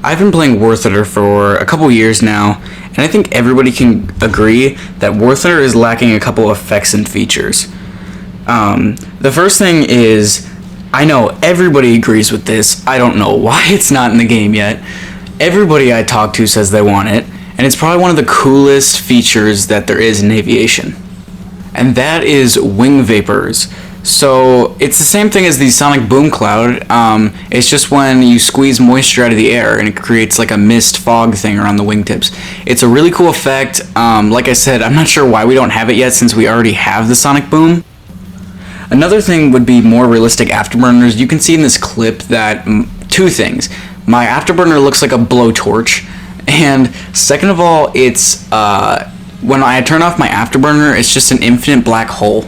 I've been playing War Thunder for a couple years now, and I think everybody can agree that War Thunder is lacking a couple effects and features. The first thing is, I know everybody agrees with this. I don't know why it's not in the game yet. Everybody I talk to says they want it, and it's probably one of the coolest features that there is in aviation. And that is wing vapors. So it's the same thing as the sonic boom cloud. It's just when you squeeze moisture out of the air and it creates like a mist fog thing around the wingtips. It's a really cool effect. Like I said, I'm not sure why we don't have it yet since we already have the sonic boom. Another thing would be more realistic afterburners. You can see in this clip that two things. My afterburner looks like a blowtorch, and second of all, it's when I turn off my afterburner, it's just an infinite black hole.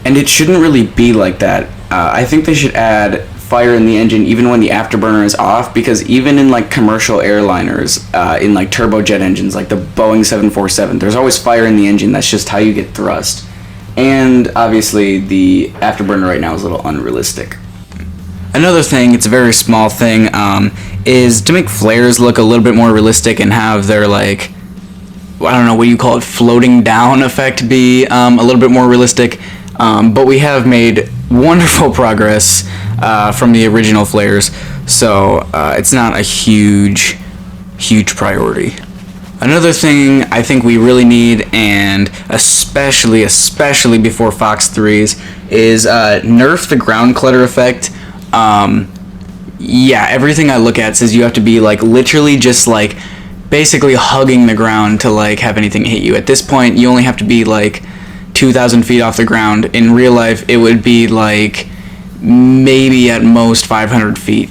And it shouldn't really be like that. I think they should add fire in the engine even when the afterburner is off, because even in like commercial airliners, in like turbojet engines like the Boeing 747, there's always fire in the engine. That's just how you get thrust. And obviously the afterburner right now is a little unrealistic. Another thing, it's a very small thing, is to make flares look a little bit more realistic and have their like, I don't know what you call it, floating down effect be a little bit more realistic. But we have made wonderful progress from the original flares, so it's not a huge priority. Another thing I think we really need, and especially before Fox 3s, is nerf the ground clutter effect. Yeah, everything I look at says you have to be like literally just like basically hugging the ground to like have anything hit you. At this point, you only have to be like 2,000 feet off the ground. In real life, it would be like maybe at most 500 feet.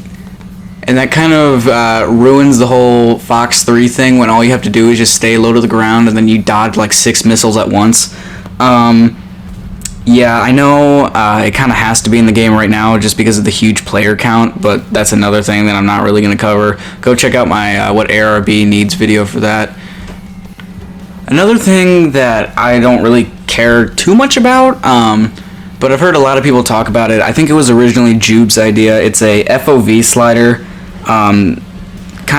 And that kind of ruins the whole Fox 3 thing when all you have to do is just stay low to the ground and then you dodge like 6 missiles at once. Yeah, I know it kind of has to be in the game right now just because of the huge player count, but that's another thing that I'm not really going to cover. Go check out my What ARB Needs video for that. Another thing that I don't really care too much about, but I've heard a lot of people talk about it. I think it was originally Jube's idea. It's a FOV slider, kind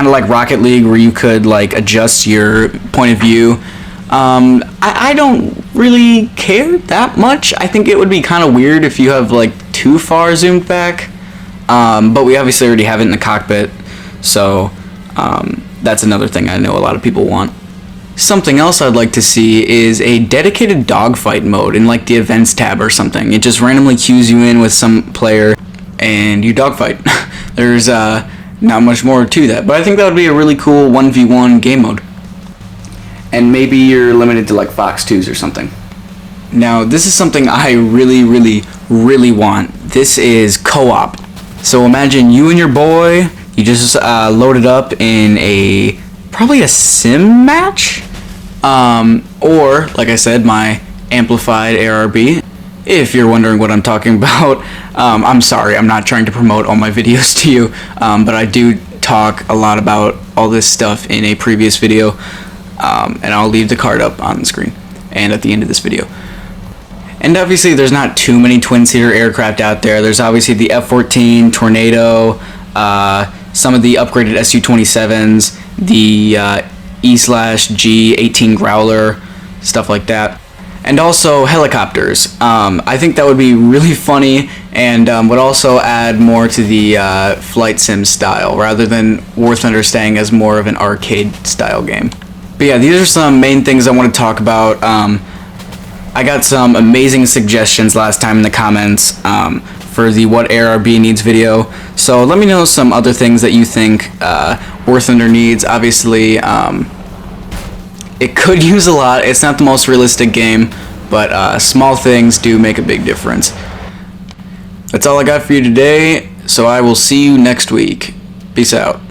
of like Rocket League, where you could like adjust your point of view. I don't really care that much. I think it would be kind of weird if you have like too far zoomed back, but we obviously already have it in the cockpit, so that's another thing I know a lot of people want. Something else I'd like to see is a dedicated dogfight mode in like the events tab or something. It just randomly cues you in with some player and you dogfight. There's not much more to that, but I think that would be a really cool 1v1 game mode. And maybe you're limited to like Fox 2s or something. Now, this is something I really want. This is co-op. So imagine you and your boy, you just loaded up in probably a sim match, or like I said, my amplified ARB. If you're wondering what I'm talking about, I'm sorry, I'm not trying to promote all my videos to you, but I do talk a lot about all this stuff in a previous video, and I'll leave the card up on the screen and at the end of this video. And obviously there's not too many twin-seater aircraft out there. There's obviously the F-14 Tornado, some of the upgraded Su-27s, the E/G-18 Growler, stuff like that, and also helicopters. I think that would be really funny and would also add more to the flight sim style rather than War Thunder staying as more of an arcade style game. But yeah, these are some main things I want to talk about. I got some amazing suggestions last time in the comments for the What ARB Needs video, so let me know some other things that you think War Thunder needs. Obviously, it could use a lot. It's not the most realistic game, but small things do make a big difference. That's all I got for you today, so I will see you next week. Peace out.